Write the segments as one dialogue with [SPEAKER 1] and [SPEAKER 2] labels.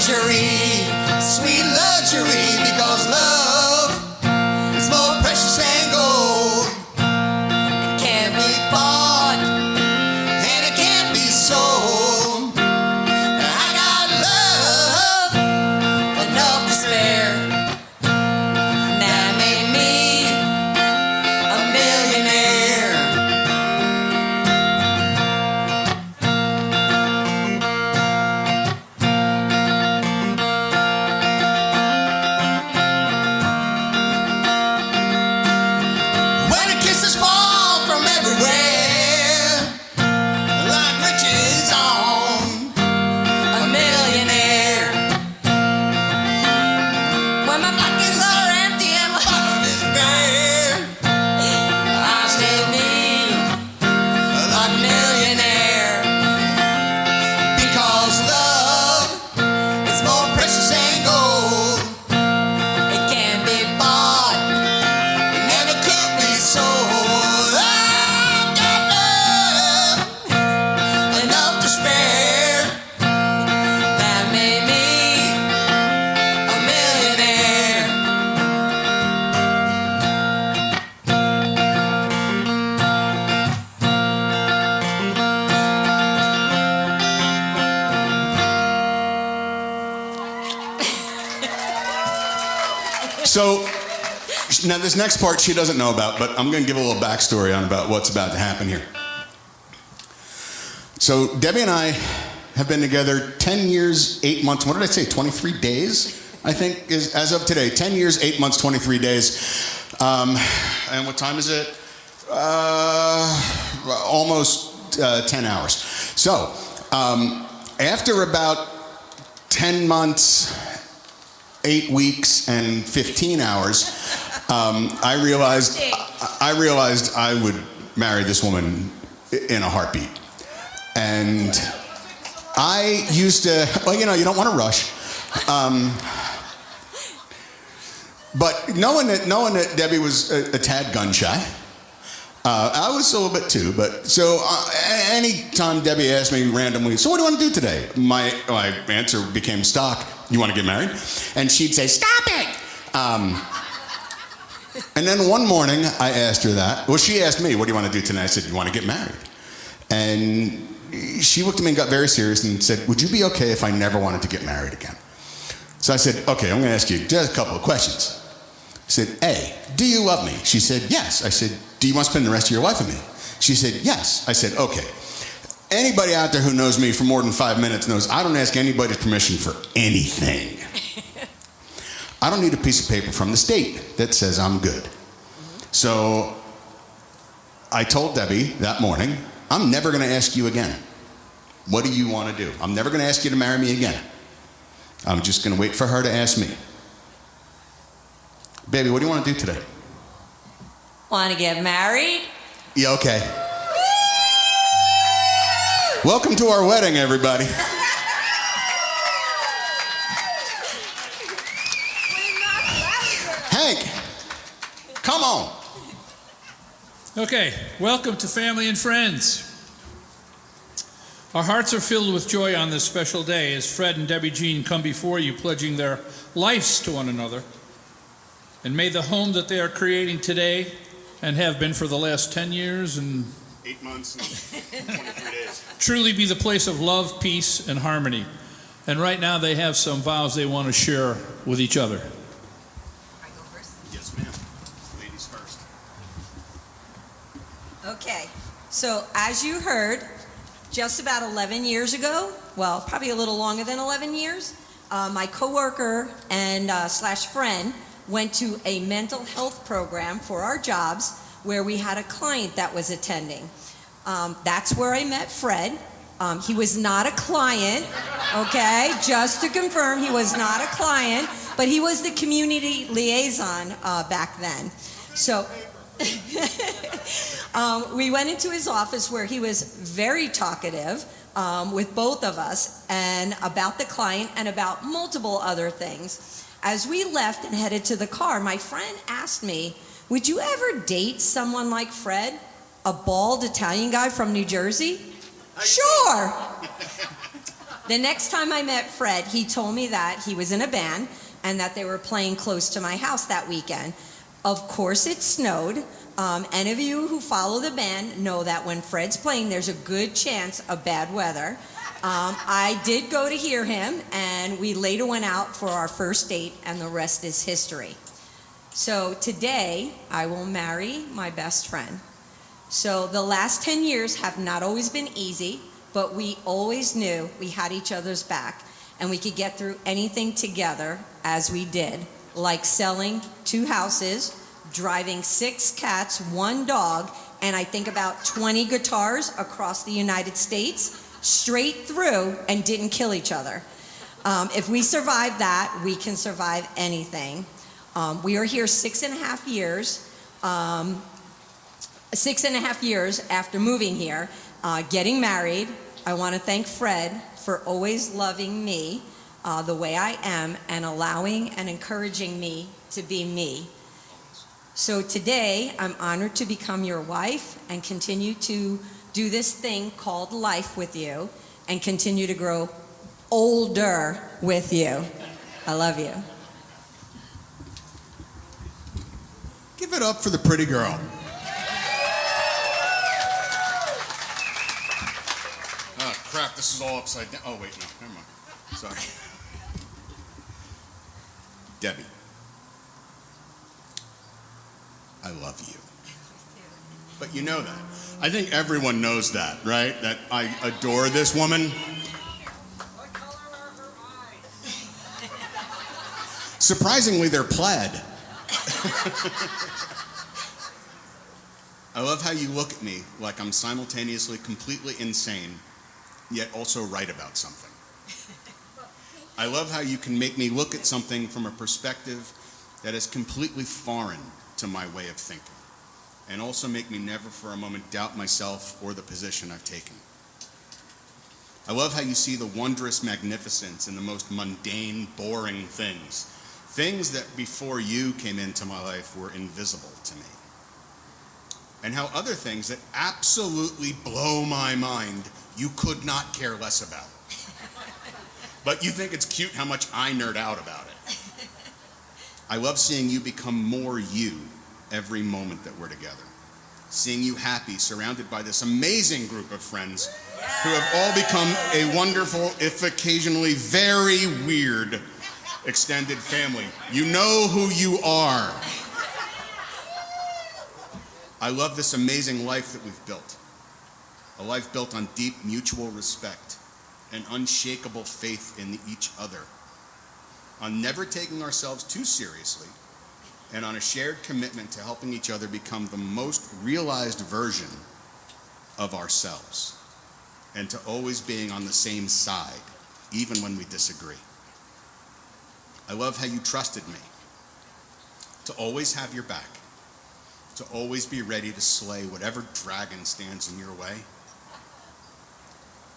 [SPEAKER 1] luxury, sweet luxury, because love is more precious than gold. It can't be bought and it can't be sold. I got love enough to spare. That made me a millionaire. When the kisses fall from everywhere, like riches on a millionaire. When my pockets are empty and my heart is bare, I still need a millionaire. Because love is more precious than gold. It can't be bought and it can't be sold. I've got love enough to spare. That made me a millionaire.
[SPEAKER 2] So, now this next part she doesn't know about, but I'm going to give a little backstory on about what's about to happen here. So, Debbie and I have been together 10 years, 8 months, what did I say, 23 days? I think, is as of today, 10 years, 8 months, 23 days. And what time is it? Almost 10 hours. So, after about 10 months, 8 weeks, and 15 hours, I realized I would marry this woman in a heartbeat. And I used to, well, you know, you don't want to rush. But knowing that Debbie was a tad gun shy, I was a little bit too. But so anytime Debbie asked me randomly, so what do you want to do today? My answer became stock. You want to get married? And she'd say, stop it. And then one morning I asked her that. Well, she asked me, what do you want to do tonight? I said, you want to get married? And she looked at me and got very serious and said, would you be okay if I never wanted to get married again? So I said, okay, I'm going to ask you just a couple of questions. I said, A, do you love me? She said, yes. I said, do you want to spend the rest of your life with me? She said, yes. I said, okay. Anybody out there who knows me for more than 5 minutes knows I don't ask anybody's permission for anything. I don't need a piece of paper from the state that says I'm good. So I told Debbie that morning, I'm never going to ask you again. What do you want to do? I'm never going to ask you to marry me again. I'm just going to wait for her to ask me. Baby, what do you want to do today?
[SPEAKER 1] Want to get married?
[SPEAKER 2] Yeah, okay. Welcome to our wedding, everybody. Hank, come on.
[SPEAKER 3] Okay, welcome to family and friends. Our hearts are filled with joy on this special day as Fred and Debbie Jean come before you, pledging their lives to one another. And may the home that they are creating today and have been for the last 10 years and
[SPEAKER 2] 8 months and 23 days.
[SPEAKER 3] Truly be the place of love, peace, and harmony. And right now they have some vows they want to share with each other.
[SPEAKER 1] I go first?
[SPEAKER 2] Yes, ma'am. Ladies first.
[SPEAKER 1] Okay, so as you heard, just about 11 years ago, well, probably a little longer than 11 years, my coworker and slash friend went to a mental health program for our jobs where we had a client that was attending. That's where I met Fred. He was not a client, okay? Just to confirm, he was not a client, but he was the community liaison back then. So we went into his office where he was very talkative with both of us and about the client and about multiple other things. As we left and headed to the car, my friend asked me, would you ever date someone like Fred, a bald Italian guy from New Jersey? Sure. The next time I met Fred, he told me that he was in a band and that they were playing close to my house that weekend. Of course, it snowed. Any of you who follow the band know that when Fred's playing, there's a good chance of bad weather. I did go to hear him, and we later went out for our first date, and the rest is history. So today, I will marry my best friend. So the last 10 years have not always been easy, but we always knew we had each other's back and we could get through anything together, as we did, like selling 2 houses, driving 6 cats, 1 dog, and I think about 20 guitars across the United States, straight through, and didn't kill each other. If we survive that, we can survive anything. We are here 6.5 years. 6.5 years after moving here, getting married. I want to thank Fred for always loving me the way I am and allowing and encouraging me to be me. So today, I'm honored to become your wife and continue to do this thing called life with you and continue to grow older with you. I love you.
[SPEAKER 2] Give it up for the pretty girl. Crap, this is all upside down. Oh, wait, no, never mind. Sorry. Debbie, I love you. But you know that. I think everyone knows that, right? That I adore this woman.
[SPEAKER 4] What color are her eyes?
[SPEAKER 2] Surprisingly, they're plaid. I love how you look at me like I'm simultaneously completely insane, yet also right about something. I love how you can make me look at something from a perspective that is completely foreign to my way of thinking, and also make me never for a moment doubt myself or the position I've taken. I love how you see the wondrous magnificence in the most mundane, boring things. Things that before you came into my life were invisible to me. And how other things that absolutely blow my mind you could not care less about. But you think it's cute how much I nerd out about it. I love seeing you become more you every moment that we're together. Seeing you happy, surrounded by this amazing group of friends who have all become a wonderful, if occasionally very weird, extended family. You know who you are. I love this amazing life that we've built. A life built on deep mutual respect and unshakable faith in each other. On never taking ourselves too seriously, and on a shared commitment to helping each other become the most realized version of ourselves, and to always being on the same side, even when we disagree. I love how you trusted me to always have your back, to always be ready to slay whatever dragon stands in your way,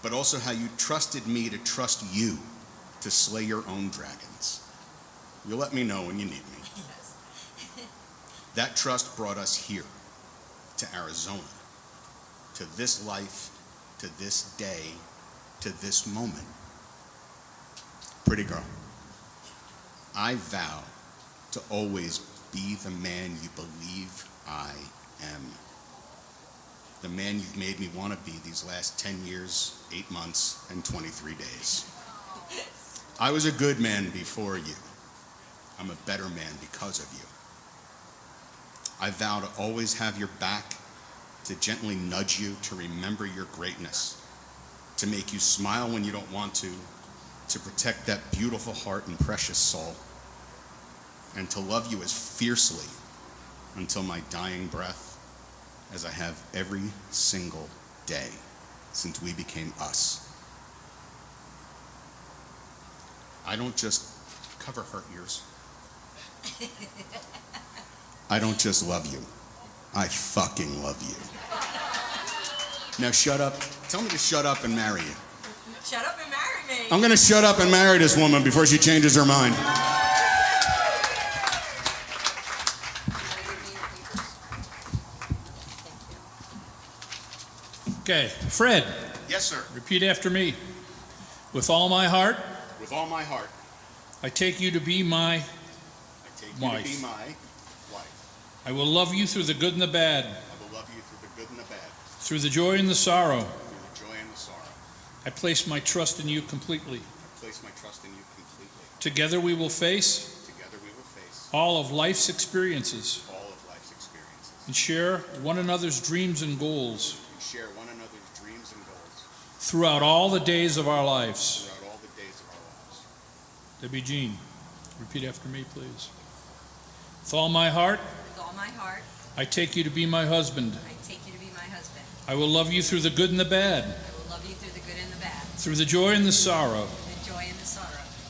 [SPEAKER 2] but also how you trusted me to trust you to slay your own dragons. You'll let me know when you need me. That trust brought us here, to Arizona, to this life, to this day, to this moment. Pretty girl, I vow to always be the man you believe I am. The man you've made me want to be these last 10 years, 8 months, and 23 days. I was a good man before you. I'm a better man because of you. I vow to always have your back, to gently nudge you, to remember your greatness, to make you smile when you don't want to protect that beautiful heart and precious soul, and to love you as fiercely until my dying breath as I have every single day since we became us. I don't just cover her ears. I don't just love you. I fucking love you. Now shut up. Tell me to shut up and marry you.
[SPEAKER 1] Shut up and marry me.
[SPEAKER 2] I'm gonna shut up and marry this woman before she changes her mind.
[SPEAKER 3] Okay, Fred,
[SPEAKER 2] Yes, sir.
[SPEAKER 3] repeat after me. With all my heart,
[SPEAKER 2] with all my heart,
[SPEAKER 3] I take you to be my
[SPEAKER 2] I take you
[SPEAKER 3] Wife.
[SPEAKER 2] to be my wife.
[SPEAKER 3] I will love you through the good and the bad,
[SPEAKER 2] I will love you through the good and the bad,
[SPEAKER 3] through the joy and the sorrow.
[SPEAKER 2] through the joy and the sorrow.
[SPEAKER 3] I place my trust in you completely.
[SPEAKER 2] I place my trust in you completely.
[SPEAKER 3] Together we will face
[SPEAKER 2] Together we will face
[SPEAKER 3] all of life's experiences
[SPEAKER 2] all of life's experiences
[SPEAKER 3] and share one another's dreams and goals
[SPEAKER 2] and share one another's dreams and goals
[SPEAKER 3] throughout all the days of our lives.
[SPEAKER 2] throughout all the days of our lives.
[SPEAKER 3] Debbie Jean, repeat after me, please. With all my heart,
[SPEAKER 1] With all my heart,
[SPEAKER 3] I take you to be my husband.
[SPEAKER 1] I take you to be my husband.
[SPEAKER 3] I will love you through the good and the bad,
[SPEAKER 1] I will love you through the good and the bad,
[SPEAKER 3] through the joy and the sorrow.
[SPEAKER 1] the joy and the sorrow.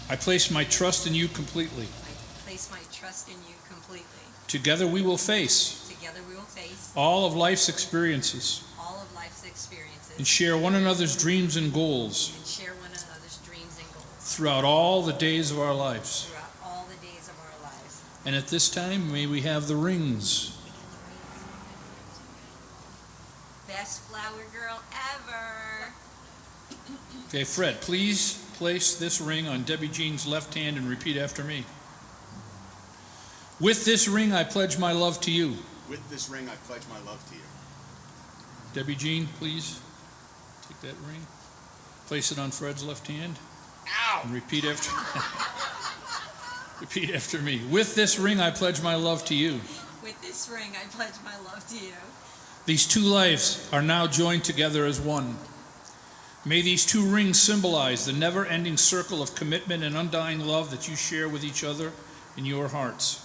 [SPEAKER 3] I place my trust in you completely.
[SPEAKER 1] I place my trust in you completely.
[SPEAKER 3] Together we will face
[SPEAKER 1] Together we will face
[SPEAKER 3] all of life's experiences
[SPEAKER 1] all of life's experiences
[SPEAKER 3] and share one another's dreams and goals
[SPEAKER 1] and share one another's dreams and goals
[SPEAKER 3] throughout all the days of our lives.
[SPEAKER 1] throughout all the days of our lives.
[SPEAKER 3] And at this time, may we have the rings.
[SPEAKER 1] Best flower girl ever.
[SPEAKER 3] Okay, Fred, please place this ring on Debbie Jean's left hand and repeat after me. With this ring, I pledge my love to you.
[SPEAKER 2] With this ring, I pledge my love to you.
[SPEAKER 3] Debbie Jean, please take that ring, place it on Fred's left hand, and repeat after repeat after me. With this ring, I pledge my love to you.
[SPEAKER 1] With this ring, I pledge my love to you.
[SPEAKER 3] These two lives are now joined together as one. May these two rings symbolize the never-ending circle of commitment and undying love that you share with each other in your hearts.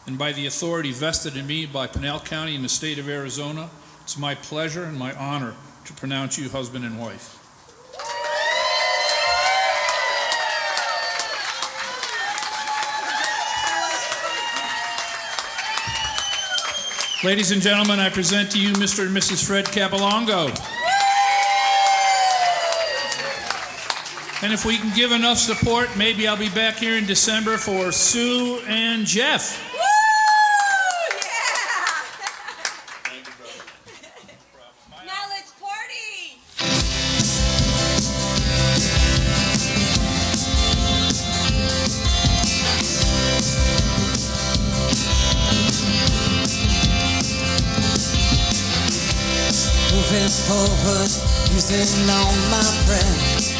[SPEAKER 3] And by the authority vested in me by Pinal County in the state of Arizona, it's my pleasure and my honor to pronounce you husband and wife. Ladies and gentlemen, I present to you Mr. and Mrs. Fred Capolongo. And if we can give enough support, maybe I'll be back here in December for Sue and Jeff.
[SPEAKER 1] Woo! Yeah! Now let's party!
[SPEAKER 5] Moving forward, using all my breath.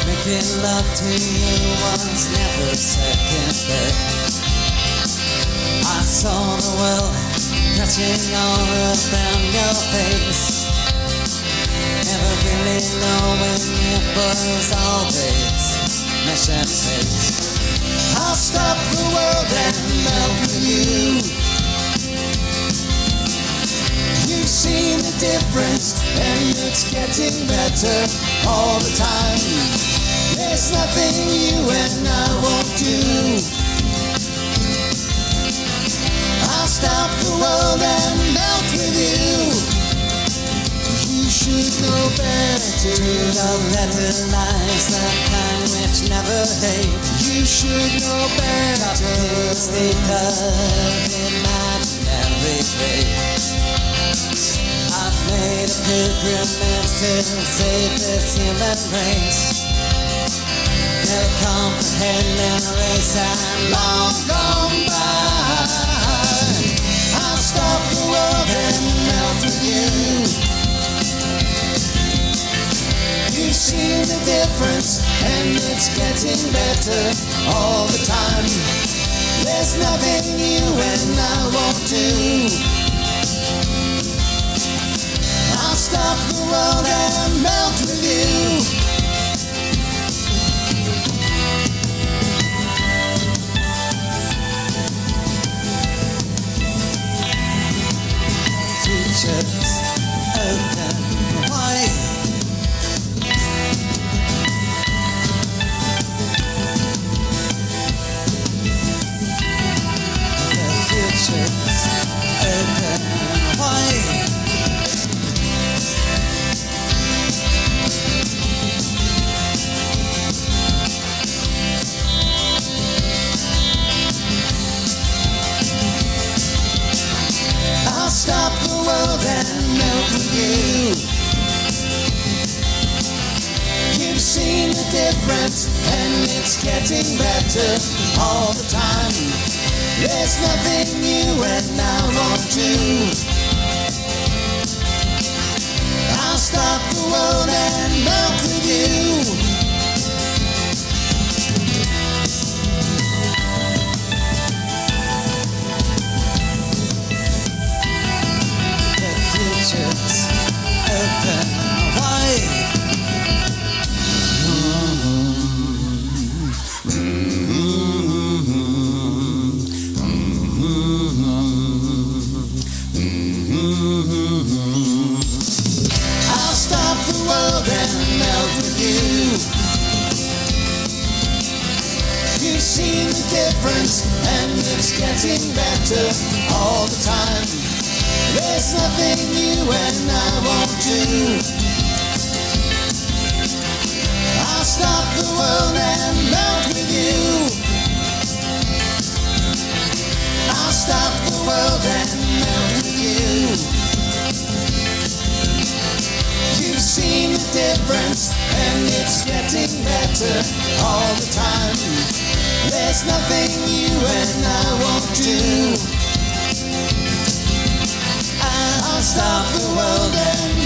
[SPEAKER 5] Making love to you was never second best. I saw the world touching all around your face. Never really knowing it was always mission face. I'll stop the world and melt with you. You've seen the difference, and it's getting better all the time. There's nothing you and I won't do. I'll stop the world and melt with you. You should know better. Do not let the lies, the kind which never hate. You should know better. Stop things they love, imaginary fate. I've made a pilgrimage to save this human race. Never comprehending a race I'm long gone by. I'll stop the world and melt with you. You've seen the difference, and it's getting better all the time. There's nothing you and I won't do. I'll stop the world and melt with you. Futures open wide. The future's open wide. I'll stop the world and melt with you. difference, and it's getting better all the time. There's nothing new and I won't do. I'll stop the world and melt with you. Future's open wide. I'll stop the world and melt with you. You've seen the difference, and it's getting better all the time. There's nothing new and I won't do. I'll stop the world and melt with you. I'll stop the world and melt with you. You've seen the difference, and it's getting better all the time. There's nothing new and I won't do. I'll stop the world and